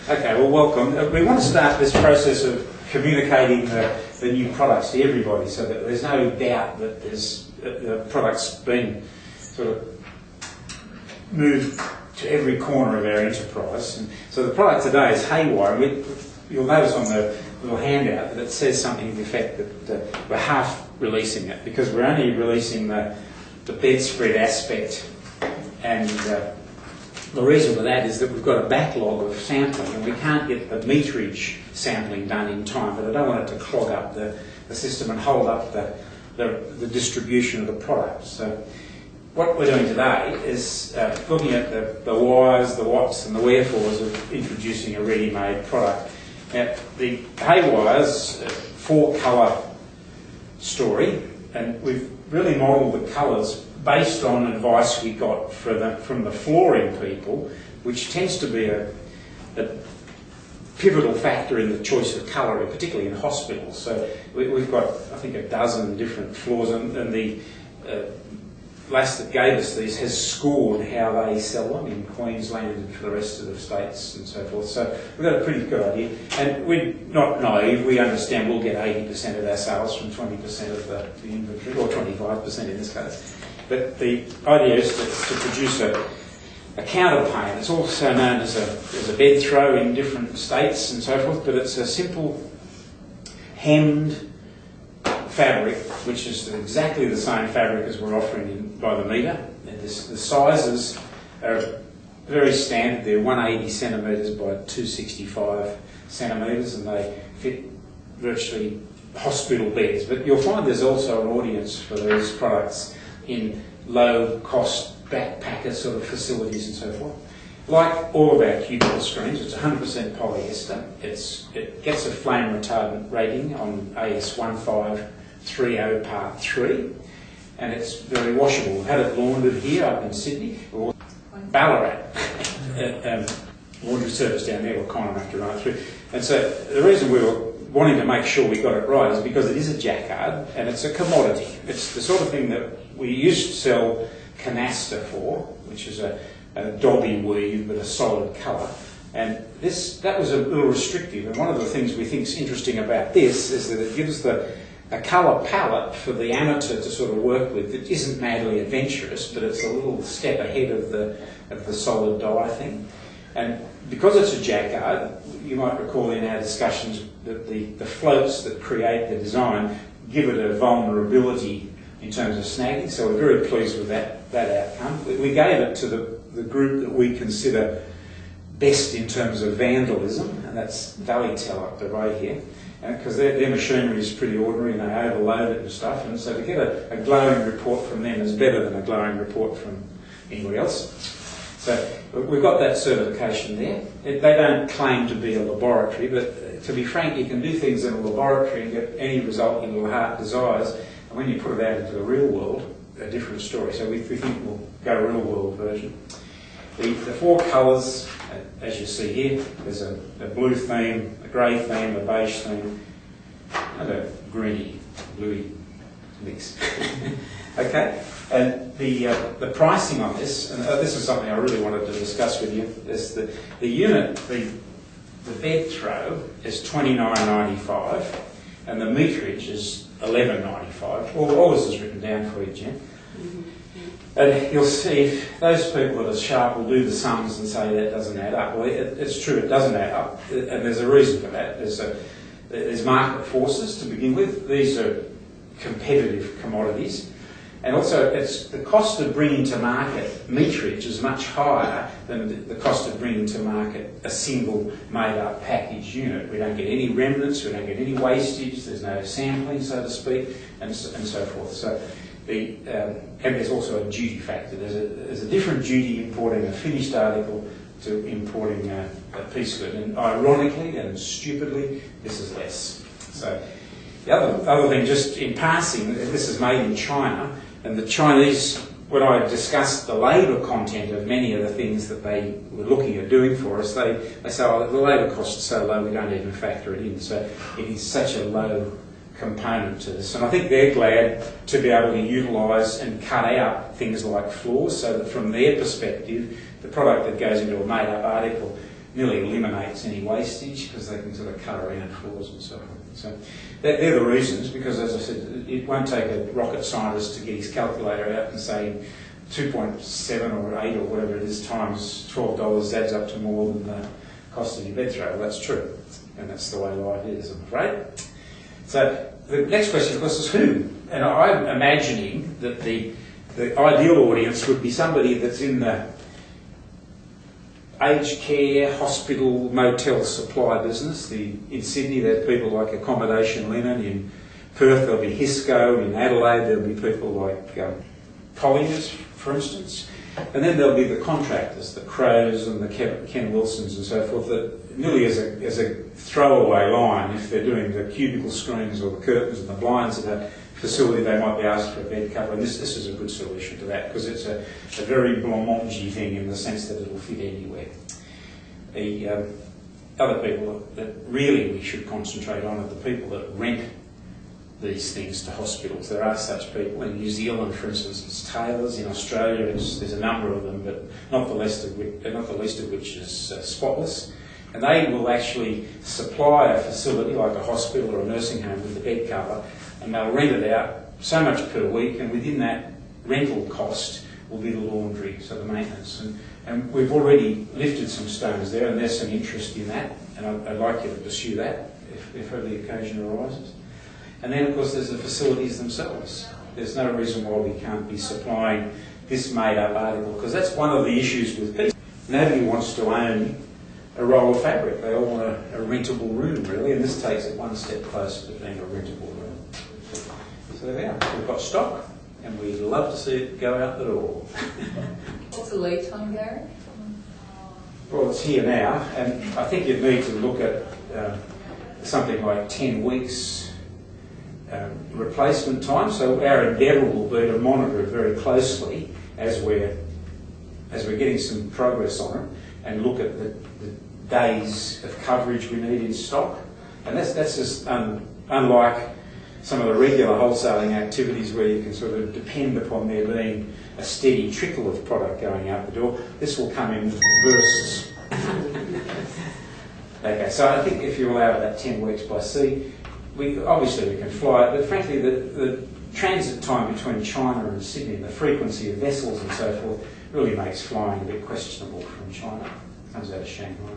Okay, well, welcome. We want to start this process of communicating the new products to everybody, so that there's no doubt that the product's been sort of moved to every corner of our enterprise. And so the product today is Haywire. You'll notice on the little handout that it says something to the effect that we're half releasing it, because we're only releasing the bedspread aspect, and the reason for that is that we've got a backlog of sampling and we can't get the meterage sampling done in time, but I don't want it to clog up the system and hold up the distribution of the product. So what we're doing today is looking at the whys, the whats and the wherefores of introducing a ready-made product. Now, the Haywire's 4-colour story, and we've really modelled the colours based on advice we got from the flooring people, which tends to be a pivotal factor in the choice of colour, particularly in hospitals. So we've got, I think, a dozen different floors, and the lass that gave us these has scored how they sell them in Queensland and for the rest of the states and so forth. So we've got a pretty good idea. And we're not naive, we understand we'll get 80% of our sales from 20% of the inventory, or 25% in this case. But the idea is to produce a counterpane. It's also known as a bed throw in different states and so forth, but it's a simple hemmed fabric, which is exactly the same fabric as we're offering by the metre. And the sizes are very standard. They're 180 centimetres by 265 centimetres, and they fit virtually hospital beds. But you'll find there's also an audience for these products in low-cost backpacker sort of facilities and so forth. Like all of our cubicle screens, it's 100% polyester. It gets a flame retardant rating on AS 1530 Part 3, and it's very washable. We've had it laundered here up in Sydney, or Ballarat. Laundry service down there were kind enough to run it through. And so the reason we were wanting to make sure we got it right is because it is a jacquard and it's a commodity. It's the sort of thing that we used to sell canaster for, which is a dobby weave but a solid colour. And that was a little restrictive, and one of the things we think is interesting about this is that it gives a colour palette for the amateur to sort of work with. It isn't madly adventurous, but it's a little step ahead of the solid dye thing. And because it's a jacquard, you might recall in our discussions that the floats that create the design give it a vulnerability in terms of snagging, so we're very pleased with that outcome. We gave it to the group that we consider best in terms of vandalism, and that's Valleytel up the road here, because their machinery is pretty ordinary and they overload it and stuff, and so to get a glowing report from them is better than a glowing report from anybody else. So we've got that certification there. They don't claim to be a laboratory, but to be frank, you can do things in a laboratory and get any result your heart desires, and when you put it out into the real world, a different story. So we think we'll go real world version. The 4 colours, as you see here, there's a blue theme, a grey theme, a beige theme, and a greeny, bluey mix. Okay, and the pricing on this, and this is something I really wanted to discuss with you, is the unit, the bed throw is $29.95, and the meterage is $11.95. All this is written down for you, Jen. And you'll see those people that are sharp will do the sums and say that doesn't add up. Well, it's true, it doesn't add up, and there's a reason for that. There's market forces to begin with. These are competitive commodities. And also, it's the cost of bringing to market meterage is much higher than the cost of bringing to market a single made-up package unit. We don't get any remnants, we don't get any wastage, there's no sampling, so to speak, and so forth. So and there's also a duty factor. There's a different duty importing a finished article to importing a piece of it. And ironically and stupidly, this is less. So the other thing, just in passing, this is made in China. And the Chinese, when I discussed the labour content of many of the things that they were looking at doing for us, they say, oh, the labour cost is so low we don't even factor it in. So it is such a low component to this. And I think they're glad to be able to utilise and cut out things like floors, so that from their perspective, the product that goes into a made-up article nearly eliminates any wastage because they can sort of cut around flaws and so on. So they're the reasons, because as I said, it won't take a rocket scientist to get his calculator out and say 2.7 or 8 or whatever it is times $12 adds up to more than the cost of your bed throw. Well, that's true, and that's the way life is, I'm afraid. So the next question, of course, is who? And I'm imagining that the ideal audience would be somebody that's in the aged care, hospital, motel supply business. In Sydney, there's people like Accommodation Linen. In Perth, there'll be Hisco. In Adelaide, there'll be people like Colliers, for instance. And then there'll be the contractors, the Crows and the Ken Wilsons and so forth, that merely as a throwaway line, if they're doing the cubicle screens or the curtains and the blinds at a facility, they might be asked for a bed cover. And this is a good solution to that, because it's a very blancmangy thing in the sense that it'll fit anywhere. The other people that really we should concentrate on are the people that rent these things to hospitals. There are such people. In New Zealand, for instance, it's tailors. In Australia, there's a number of them, but not the least of which is Spotless. And they will actually supply a facility like a hospital or a nursing home with the bed cover, and they'll rent it out so much per week, and within that rental cost will be the laundry, so the maintenance. And we've already lifted some stones there, and there's some interest in that, and I'd like you to pursue that if ever the occasion arises. And then, of course, there's the facilities themselves. There's no reason why we can't be supplying this made-up article, because that's one of the issues with people. Nobody wants to own a roll of fabric. They all want a rentable room, really, and this takes it one step closer to being a rentable room. So there we are. We've got stock, and we'd love to see it go out the door. What's the lead time, Gary? Well, it's here now, and I think you'd need to look at something like 10 weeks replacement time. So our endeavour will be to monitor it very closely as we're getting some progress on it, and look at the days of coverage we need in stock. And that's just unlike some of the regular wholesaling activities where you can sort of depend upon there being a steady trickle of product going out the door. This will come in bursts. Okay, so I think if you allow that 10 weeks by sea, obviously we can fly it, but frankly the transit time between China and Sydney, the frequency of vessels and so forth, really makes flying a bit questionable from China. Comes out of Shanghai.